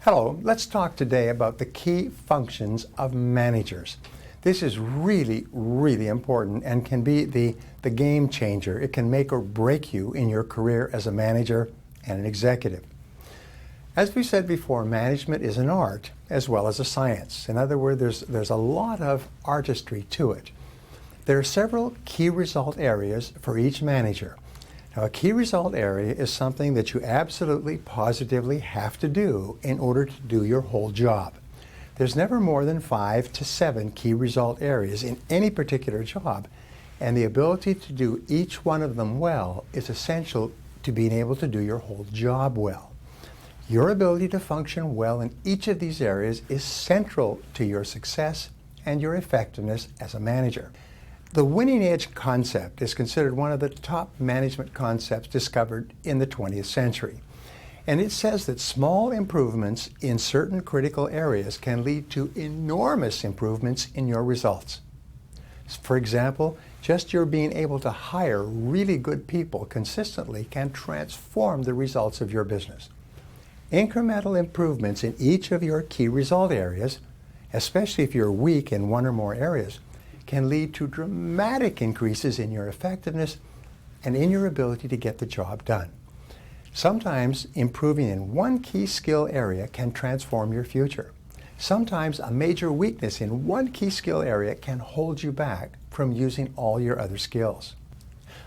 Hello, let's talk today about the key functions of managers. This is really, really important and can be the game changer. It can make or break you in your career as a manager and an executive. As we said before, management is an art as well as a science. In other words, there's a lot of artistry to it. There are several key result areas for each manager. Now, a key result area is something that you absolutely, positively have to do in order to do your whole job. There's never more than 5 to 7 key result areas in any particular job, and the ability to do each one of them well is essential to being able to do your whole job well. Your ability to function well in each of these areas is central to your success and your effectiveness as a manager. The winning edge concept is considered one of the top management concepts discovered in the 20th century. And it says that small improvements in certain critical areas can lead to enormous improvements in your results. For example, just your being able to hire really good people consistently can transform the results of your business. Incremental improvements in each of your key result areas, especially if you're weak in one or more areas, can lead to dramatic increases in your effectiveness and in your ability to get the job done. Sometimes improving in one key skill area can transform your future. Sometimes a major weakness in one key skill area can hold you back from using all your other skills.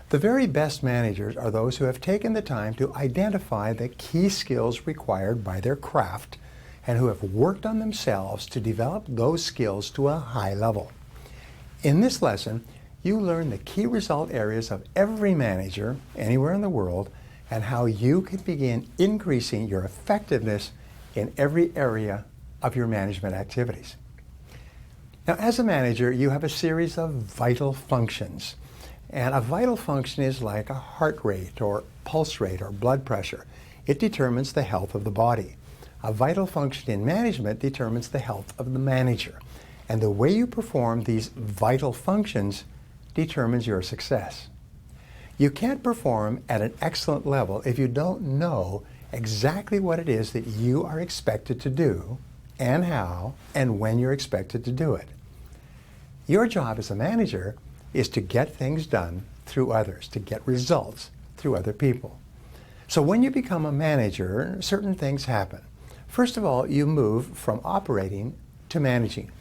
The very best managers are those who have taken the time to identify the key skills required by their craft and who have worked on themselves to develop those skills to a high level. In this lesson, you learn the key result areas of every manager anywhere in the world and how you can begin increasing your effectiveness in every area of your management activities. Now, as a manager, you have a series of vital functions. And a vital function is like a heart rate or pulse rate or blood pressure. It determines the health of the body. A vital function in management determines the health of the manager. And the way you perform these vital functions determines your success. You can't perform at an excellent level if you don't know exactly what it is that you are expected to do and how and when you're expected to do it. Your job as a manager is to get things done through others, to get results through other people. So when you become a manager, certain things happen. First of all, you move from operating to managing.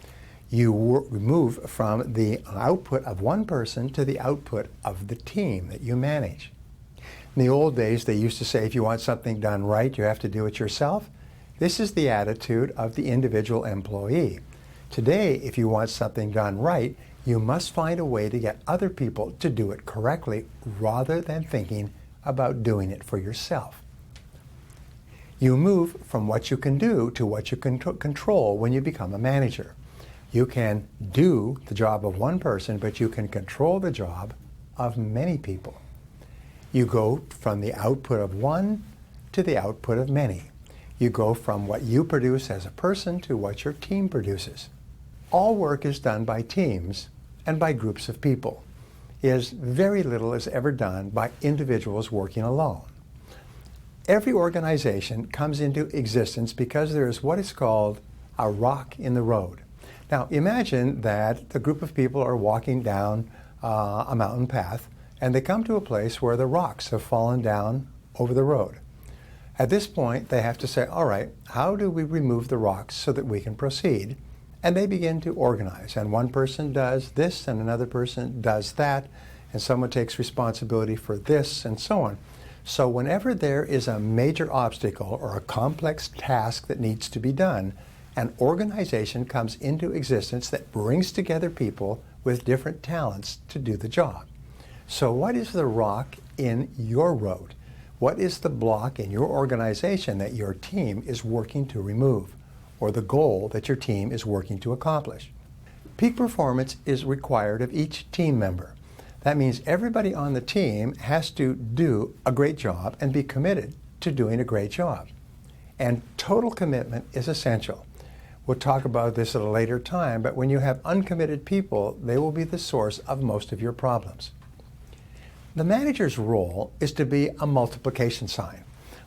You move from the output of one person to the output of the team that you manage. In the old days, they used to say, if you want something done right, you have to do it yourself. This is the attitude of the individual employee. Today, if you want something done right, you must find a way to get other people to do it correctly rather than thinking about doing it for yourself. You move from what you can do to what you can control when you become a manager. You can do the job of one person, but you can control the job of many people. You go from the output of one to the output of many. You go from what you produce as a person to what your team produces. All work is done by teams and by groups of people. Very little is ever done by individuals working alone. Every organization comes into existence because there is what is called a rock in the road. Now imagine that the group of people are walking down a mountain path and they come to a place where the rocks have fallen down over the road. At this point they have to say, all right, how do we remove the rocks so that we can proceed? And they begin to organize, and one person does this and another person does that, and someone takes responsibility for this and so on. So whenever there is a major obstacle or a complex task that needs to be done, an organization comes into existence that brings together people with different talents to do the job. So what is the rock in your road? What is the block in your organization that your team is working to remove, or the goal that your team is working to accomplish? Peak performance is required of each team member. That means everybody on the team has to do a great job and be committed to doing a great job. And total commitment is essential. We'll talk about this at a later time, but when you have uncommitted people, they will be the source of most of your problems. The manager's role is to be a multiplication sign.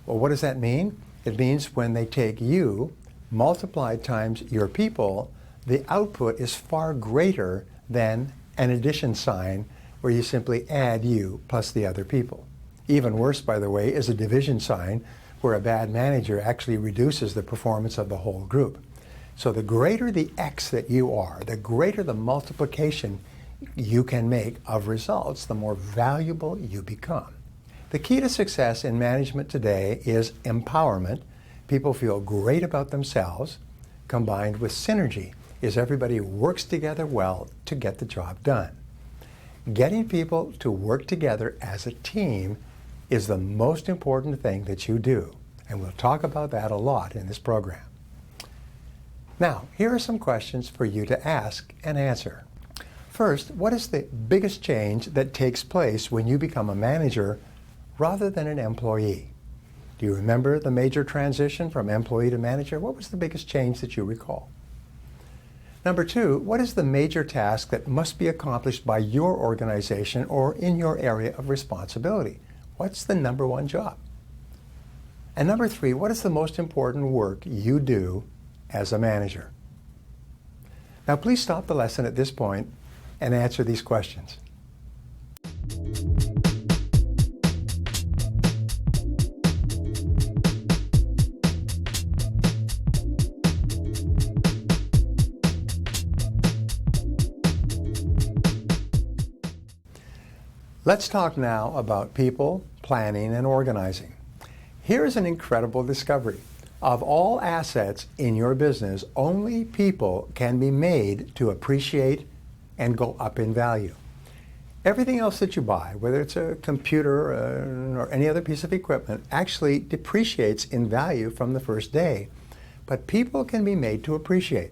Well, what does that mean? It means when they take you multiplied times your people, the output is far greater than an addition sign where you simply add you plus the other people. Even worse, by the way, is a division sign where a bad manager actually reduces the performance of the whole group. So the greater the X that you are, the greater the multiplication you can make of results, the more valuable you become. The key to success in management today is empowerment. People feel great about themselves, combined with synergy, is everybody works together well to get the job done. Getting people to work together as a team is the most important thing that you do, and we'll talk about that a lot in this program. Now, here are some questions for you to ask and answer. First, what is the biggest change that takes place when you become a manager rather than an employee? Do you remember the major transition from employee to manager? What was the biggest change that you recall? Number two, what is the major task that must be accomplished by your organization or in your area of responsibility? What's the number one job? And number three, what is the most important work you do as a manager? Now, please stop the lesson at this point and answer these questions. Let's talk now about people, planning, and organizing. Here is an incredible discovery. Of all assets in your business, only people can be made to appreciate and go up in value. Everything else that you buy, whether it's a computer or any other piece of equipment, actually depreciates in value from the first day. But people can be made to appreciate.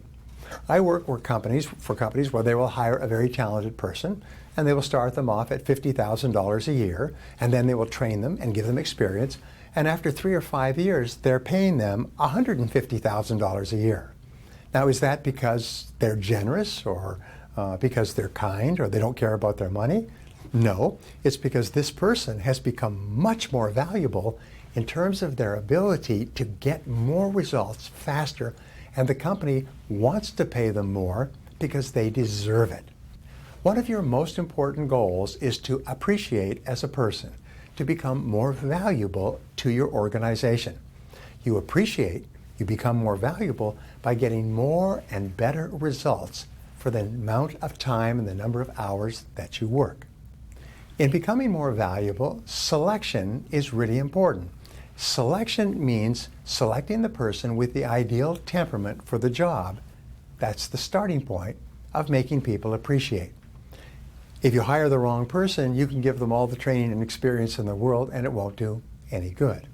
I work for companies where they will hire a very talented person, and they will start them off at $50,000 a year, and then they will train them and give them experience. And after 3 or 5 years, they're paying them $150,000 a year. Now, is that because they're generous or because they're kind or they don't care about their money? No, it's because this person has become much more valuable in terms of their ability to get more results faster, and the company wants to pay them more because they deserve it. One of your most important goals is to appreciate as a person, to become more valuable to your organization. You appreciate, you become more valuable by getting more and better results for the amount of time and the number of hours that you work. In becoming more valuable, selection is really important. Selection means selecting the person with the ideal temperament for the job. That's the starting point of making people appreciate. If you hire the wrong person, you can give them all the training and experience in the world and it won't do any good.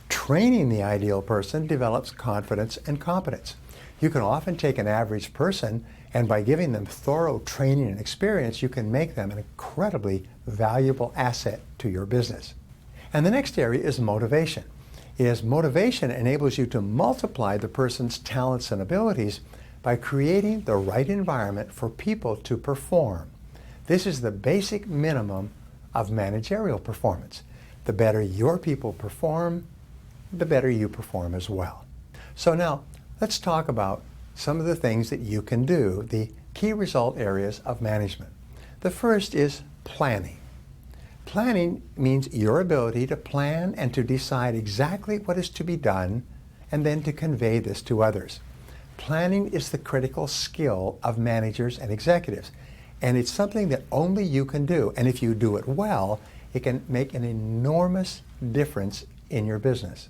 Training the ideal person develops confidence and competence. You can often take an average person, and by giving them thorough training and experience, you can make them an incredibly valuable asset to your business. And the next area is motivation. Motivation enables you to multiply the person's talents and abilities by creating the right environment for people to perform. This is the basic minimum of managerial performance. The better your people perform, the better you perform as well. So now, let's talk about some of the things that you can do, the key result areas of management. The first is planning. Planning means your ability to plan and to decide exactly what is to be done and then to convey this to others. Planning is the critical skill of managers and executives. And it's something that only you can do. And if you do it well, it can make an enormous difference in your business.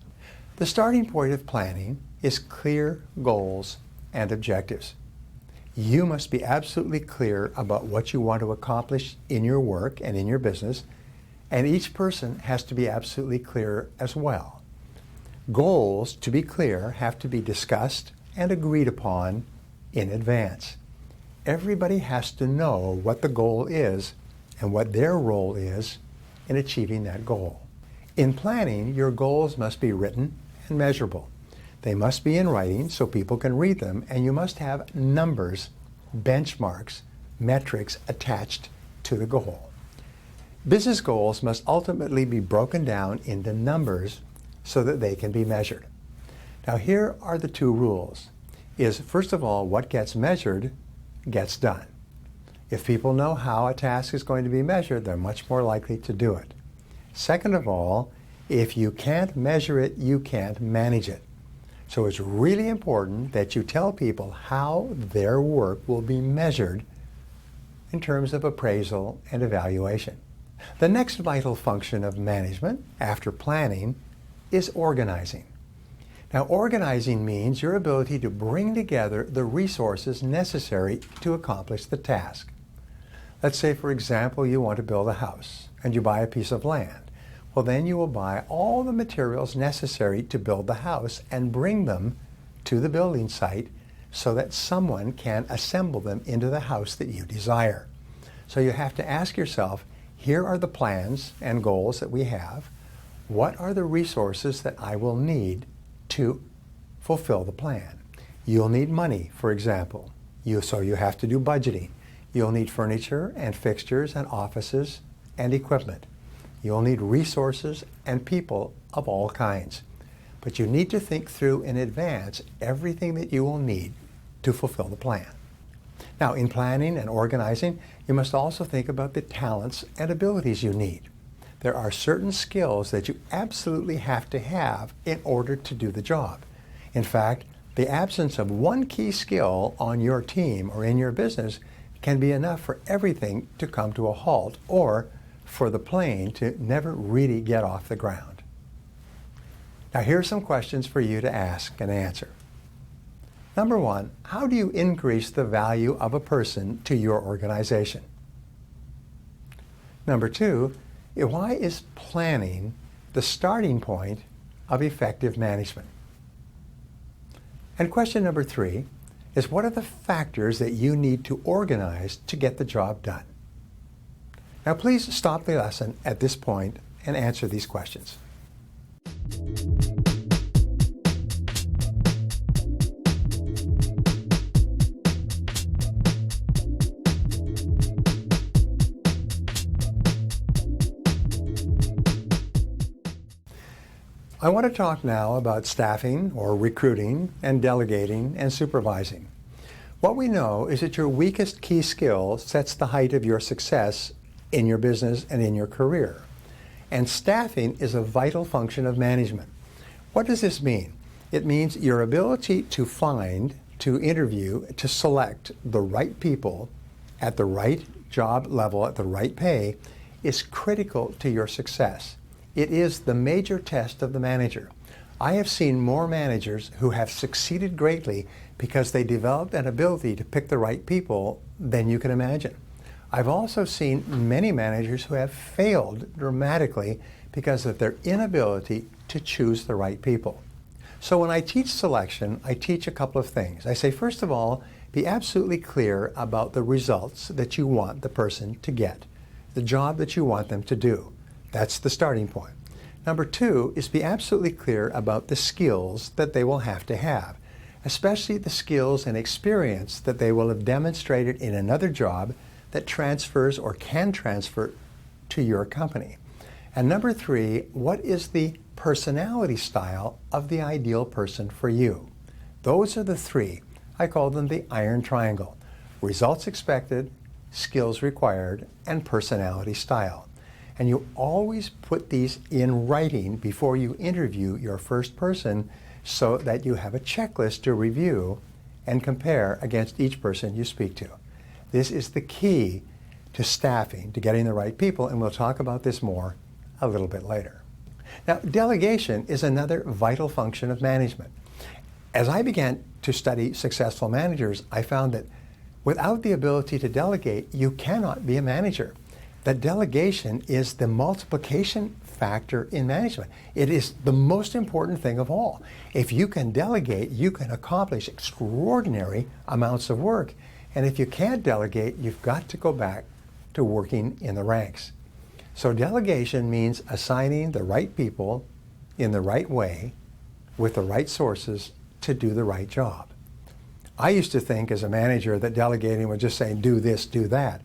The starting point of planning is clear goals and objectives. You must be absolutely clear about what you want to accomplish in your work and in your business, and each person has to be absolutely clear as well. Goals, to be clear, have to be discussed and agreed upon in advance. Everybody has to know what the goal is and what their role is in achieving that goal. In planning, your goals must be written and measurable. They must be in writing so people can read them, and you must have numbers, benchmarks, metrics attached to the goal. Business goals must ultimately be broken down into numbers so that they can be measured. Now here are the two rules. Is first of all, what gets measured gets done. If people know how a task is going to be measured, they're much more likely to do it. Second of all, if you can't measure it, you can't manage it. So it's really important that you tell people how their work will be measured in terms of appraisal and evaluation. The next vital function of management, after planning, is organizing. Now, organizing means your ability to bring together the resources necessary to accomplish the task. Let's say, for example, you want to build a house and you buy a piece of land. Well, then you will buy all the materials necessary to build the house and bring them to the building site so that someone can assemble them into the house that you desire. So you have to ask yourself, here are the plans and goals that we have. What are the resources that I will need to fulfill the plan? You'll need money, for example. So you have to do budgeting. You'll need furniture and fixtures and offices and equipment. You'll need resources and people of all kinds. But you need to think through in advance everything that you will need to fulfill the plan. Now, in planning and organizing, you must also think about the talents and abilities you need. There are certain skills that you absolutely have to have in order to do the job. In fact, the absence of one key skill on your team or in your business can be enough for everything to come to a halt or for the plane to never really get off the ground. Now, here are some questions for you to ask and answer. Number one, how do you increase the value of a person to your organization? Number two, why is planning the starting point of effective management? And question number three is, what are the factors that you need to organize to get the job done? Now please stop the lesson at this point and answer these questions. I want to talk now about staffing or recruiting and delegating and supervising. What we know is that your weakest key skill sets the height of your success in your business and in your career. And staffing is a vital function of management. What does this mean? It means your ability to find, to interview, to select the right people at the right job level, at the right pay, is critical to your success. It is the major test of the manager. I have seen more managers who have succeeded greatly because they developed an ability to pick the right people than you can imagine. I've also seen many managers who have failed dramatically because of their inability to choose the right people. So when I teach selection, I teach a couple of things. I say, first of all, be absolutely clear about the results that you want the person to get, the job that you want them to do. That's the starting point. Number two is be absolutely clear about the skills that they will have to have, especially the skills and experience that they will have demonstrated in another job that transfers or can transfer to your company. And number three, what is the personality style of the ideal person for you? Those are the three. I call them the iron triangle: results expected, skills required, and personality style. And you always put these in writing before you interview your first person so that you have a checklist to review and compare against each person you speak to. This is the key to staffing, to getting the right people, and we'll talk about this more a little bit later. Now, delegation is another vital function of management. As I began to study successful managers, I found that without the ability to delegate, you cannot be a manager. That delegation is the multiplication factor in management. It is the most important thing of all. If you can delegate, you can accomplish extraordinary amounts of work. And if you can't delegate, you've got to go back to working in the ranks. So delegation means assigning the right people in the right way with the right sources to do the right job. I used to think as a manager that delegating was just saying, do this, do that,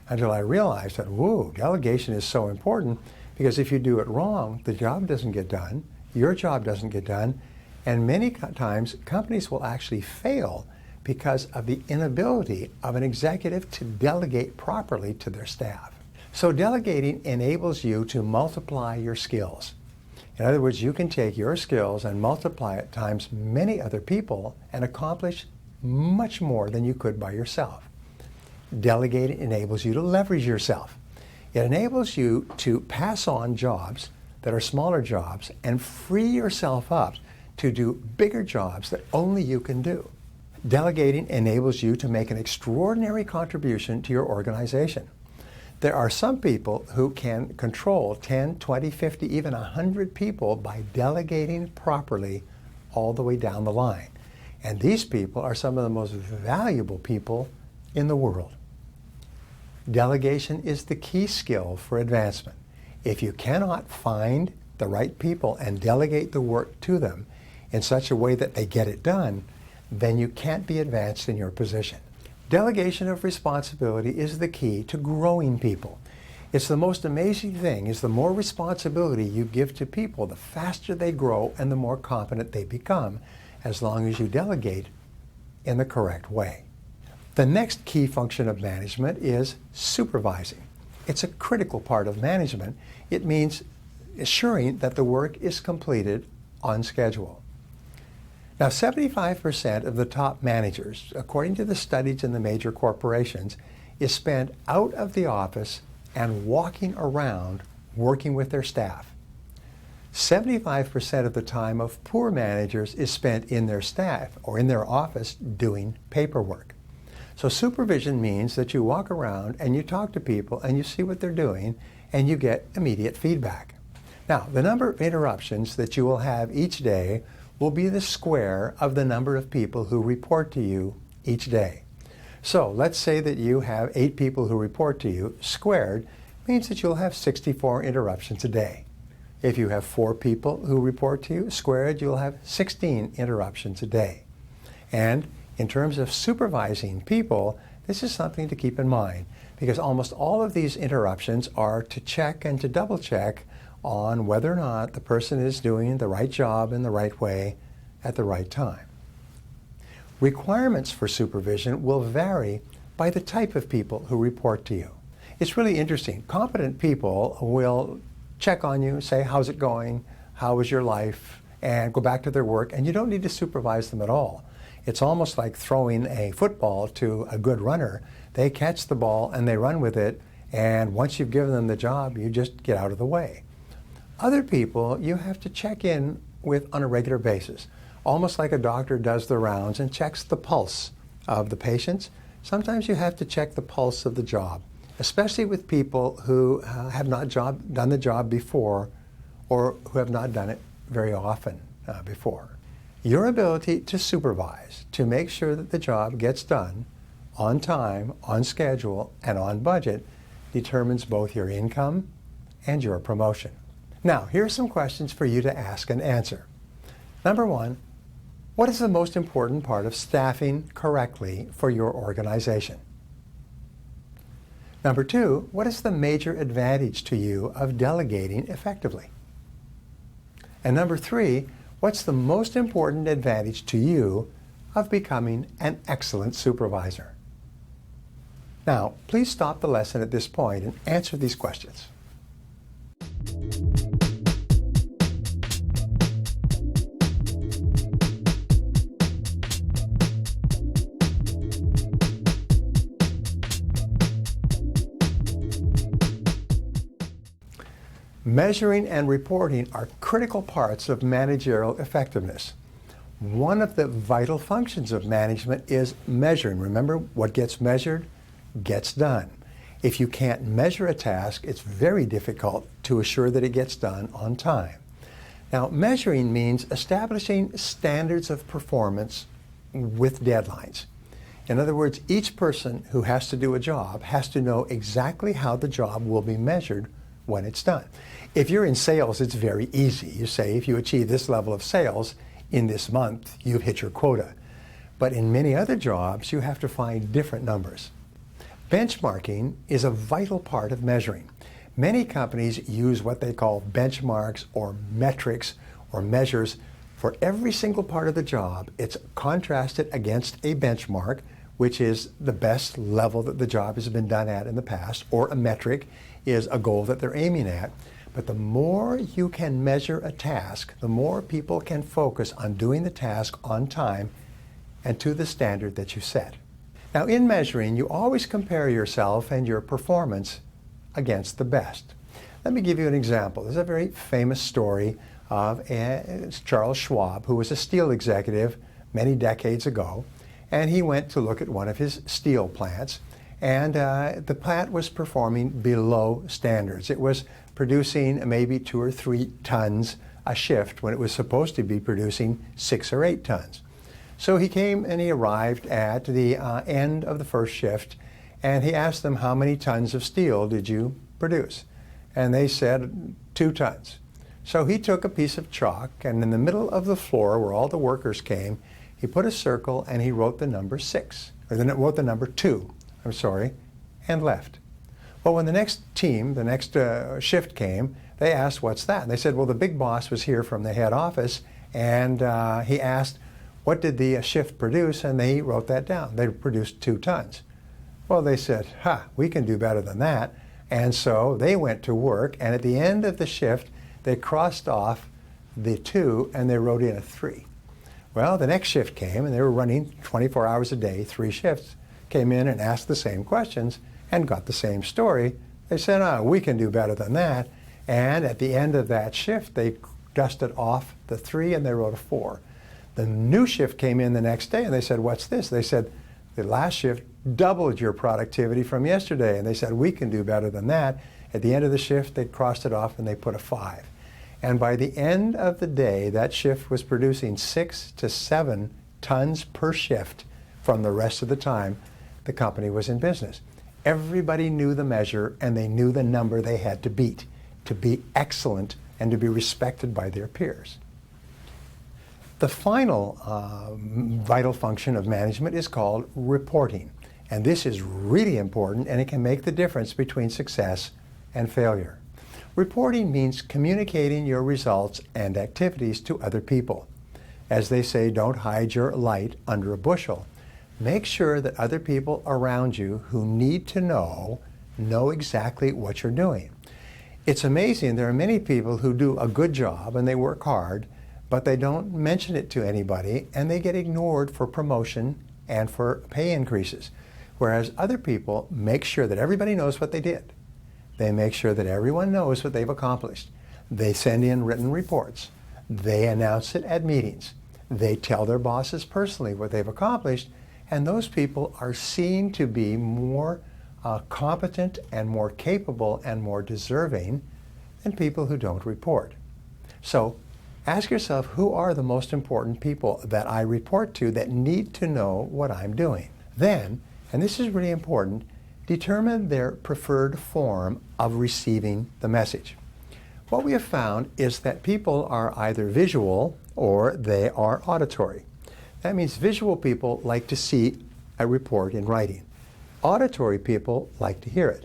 until I realized that, whoa, delegation is so important, because if you do it wrong, the job doesn't get done, your job doesn't get done, And many times, companies will actually fail because of the inability of an executive to delegate properly to their staff. So delegating enables you to multiply your skills. In other words, you can take your skills and multiply it times many other people and accomplish much more than you could by yourself. Delegating enables you to leverage yourself. It enables you to pass on jobs that are smaller jobs and free yourself up to do bigger jobs that only you can do. Delegating enables you to make an extraordinary contribution to your organization. There are some people who can control 10, 20, 50, even 100 people by delegating properly all the way down the line. And these people are some of the most valuable people in the world. Delegation is the key skill for advancement. If you cannot find the right people and delegate the work to them in such a way that they get it done, then you can't be advanced in your position. Delegation of responsibility is the key to growing people. It's the most amazing thing is the more responsibility you give to people, the faster they grow and the more competent they become, as long as you delegate in the correct way. The next key function of management is supervising. It's a critical part of management. It means assuring that the work is completed on schedule. Now, 75% of the top managers, according to the studies in the major corporations, is spent out of the office and walking around working with their staff. 75% of the time of poor managers is spent in their staff or in their office doing paperwork. So supervision means that you walk around and you talk to people and you see what they're doing and you get immediate feedback. Now, the number of interruptions that you will have each day will be the square of the number of people who report to you each day. So let's say that you have 8 people who report to you. Squared means that you'll have 64 interruptions a day. If you have 4 people who report to you, squared, you'll have 16 interruptions a day. And in terms of supervising people, this is something to keep in mind because almost all of these interruptions are to check and to double check on whether or not the person is doing the right job in the right way at the right time. Requirements for supervision will vary by the type of people who report to you. It's really interesting. Competent people will check on you, say, how's it going? How was your life? And go back to their work, and you don't need to supervise them at all. It's almost like throwing a football to a good runner. They catch the ball and they run with it, and once you've given them the job, you just get out of the way. Other people you have to check in with on a regular basis, almost like a doctor does the rounds and checks the pulse of the patients. Sometimes you have to check the pulse of the job, especially with people who have not done the job before or who have not done it very often before. Your ability to supervise, to make sure that the job gets done on time, on schedule, and on budget determines both your income and your promotion. Now, here are some questions for you to ask and answer. Number 1, what is the most important part of staffing correctly for your organization? Number 2, what is the major advantage to you of delegating effectively? And number 3, what's the most important advantage to you of becoming an excellent supervisor? Now, please stop the lesson at this point and answer these questions. Measuring and reporting are critical parts of managerial effectiveness. One of the vital functions of management is measuring. Remember, what gets measured gets done. If you can't measure a task, it's very difficult to assure that it gets done on time. Now, measuring means establishing standards of performance with deadlines. In other words, each person who has to do a job has to know exactly how the job will be measured when it's done. If you're in sales, it's very easy. You say, if you achieve this level of sales in this month, you've hit your quota. But in many other jobs, you have to find different numbers. Benchmarking is a vital part of measuring. Many companies use what they call benchmarks or metrics or measures For every single part of the job, it's contrasted against a benchmark, which is the best level that the job has been done at in the past, or a metric is a goal that they're aiming at. But the more you can measure a task, the more people can focus on doing the task on time and to the standard that you set. Now, in measuring, you always compare yourself and your performance against the best. Let me give you an example. There's a very famous story of Charles Schwab, who was a steel executive many decades ago, and he went to look at one of his steel plants, and the plant was performing below standards. It was producing maybe 2 or 3 tons a shift when it was supposed to be producing 6 or 8 tons. So he came and he arrived at the end of the first shift, and he asked them, how many tons of steel did you produce? And they said 2 tons. So he took a piece of chalk, and in the middle of the floor where all the workers came, he put a circle and he wrote the number 6, or then it wrote the number 2, and left. Well, when the next team, the next shift came, they asked, what's that? And they said, well, the big boss was here from the head office, and he asked, what did the shift produce? And they wrote that down. They produced 2 tons. Well, they said, we can do better than that. And so they went to work, and at the end of the shift, they crossed off the 2 and they wrote in a 3. Well, the next shift came, and they were running 24 hours a day, 3 shifts, came in and asked the same questions and got the same story. They said, we can do better than that. And at the end of that shift, they dusted off the 3 and they wrote a 4. The new shift came in the next day, and they said, what's this? They said, the last shift doubled your productivity from yesterday. And they said, we can do better than that. At the end of the shift, they crossed it off and they put a 5. And by the end of the day, that shift was producing 6 to 7 tons per shift from the rest of the time the company was in business. Everybody knew the measure, and they knew the number they had to beat to be excellent and to be respected by their peers. The final vital function of management is called reporting. And this is really important, and it can make the difference between success and failure. Reporting means communicating your results and activities to other people. As they say, don't hide your light under a bushel. Make sure that other people around you who need to know exactly what you're doing. It's amazing. There are many people who do a good job and they work hard, but they don't mention it to anybody, and they get ignored for promotion and for pay increases. Whereas other people make sure that everybody knows what they did. They make sure that everyone knows what they've accomplished. They send in written reports. They announce it at meetings. They tell their bosses personally what they've accomplished, and those people are seen to be more competent and more capable and more deserving than people who don't report. So ask yourself, who are the most important people that I report to that need to know what I'm doing? Then, and this is really important, determine their preferred form of receiving the message. What we have found is that people are either visual or they are auditory. That means visual people like to see a report in writing. Auditory people like to hear it.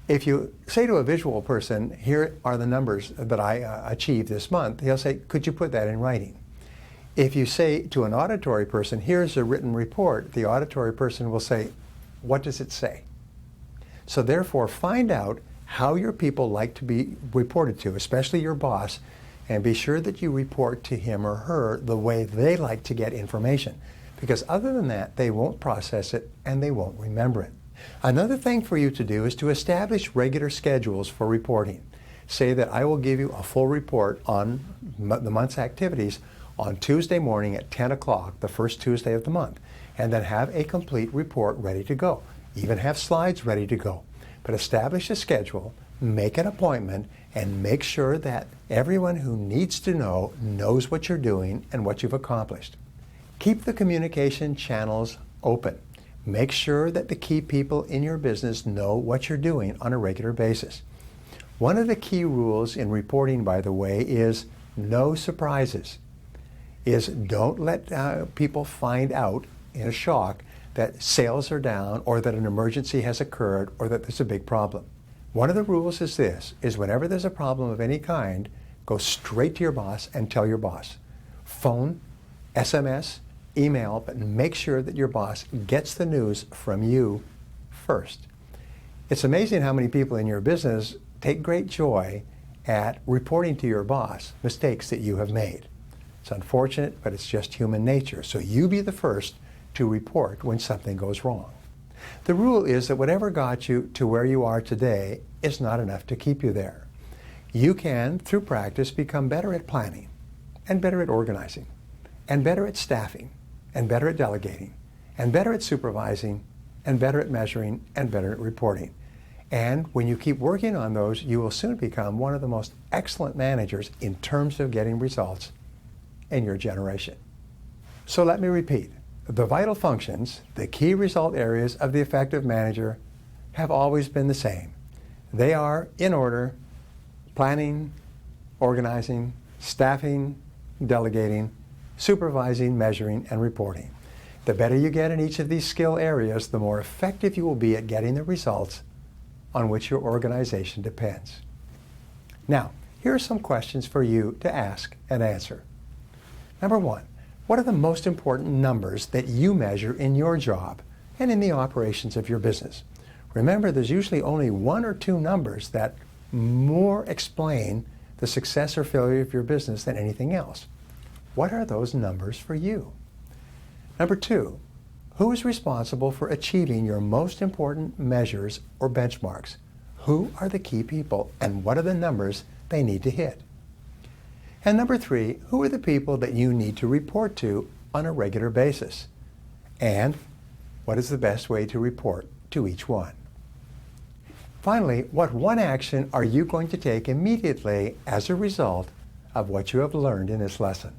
If you say to a visual person, here are the numbers that I achieved this month, he'll say, could you put that in writing? If you say to an auditory person, here's a written report, the auditory person will say, what does it say? So therefore, find out how your people like to be reported to, especially your boss, and be sure that you report to him or her the way they like to get information. Because other than that, they won't process it and they won't remember it. Another thing for you to do is to establish regular schedules for reporting. Say that I will give you a full report on the month's activities on Tuesday morning at 10 o'clock, the first Tuesday of the month, and then have a complete report ready to go. Even have slides ready to go. But establish a schedule, make an appointment, and make sure that everyone who needs to know knows what you're doing and what you've accomplished. Keep the communication channels open. Make sure that the key people in your business know what you're doing on a regular basis. One of the key rules in reporting, by the way, is no surprises. Don't let people find out in a shock that sales are down or that an emergency has occurred or that there's a big problem. One of the rules is this, is whenever there's a problem of any kind, go straight to your boss and tell your boss. Phone, SMS, email, but make sure that your boss gets the news from you first. It's amazing how many people in your business take great joy at reporting to your boss mistakes that you have made. It's unfortunate, but it's just human nature. So you be the first to report when something goes wrong. The rule is that whatever got you to where you are today is not enough to keep you there. You can, through practice, become better at planning, and better at organizing, and better at staffing, and better at delegating, and better at supervising, and better at measuring, and better at reporting. And when you keep working on those, you will soon become one of the most excellent managers in terms of getting results in your generation. So let me repeat. The vital functions, the key result areas of the effective manager, have always been the same. They are, in order, planning, organizing, staffing, delegating, supervising, measuring, and reporting. The better you get in each of these skill areas, the more effective you will be at getting the results on which your organization depends. Now, here are some questions for you to ask and answer. Number one, what are the most important numbers that you measure in your job and in the operations of your business? Remember, there's usually only one or two numbers that more explain the success or failure of your business than anything else. What are those numbers for you? Number two, who is responsible for achieving your most important measures or benchmarks? Who are the key people and what are the numbers they need to hit? And number three, who are the people that you need to report to on a regular basis? And what is the best way to report to each one? Finally, what one action are you going to take immediately as a result of what you have learned in this lesson?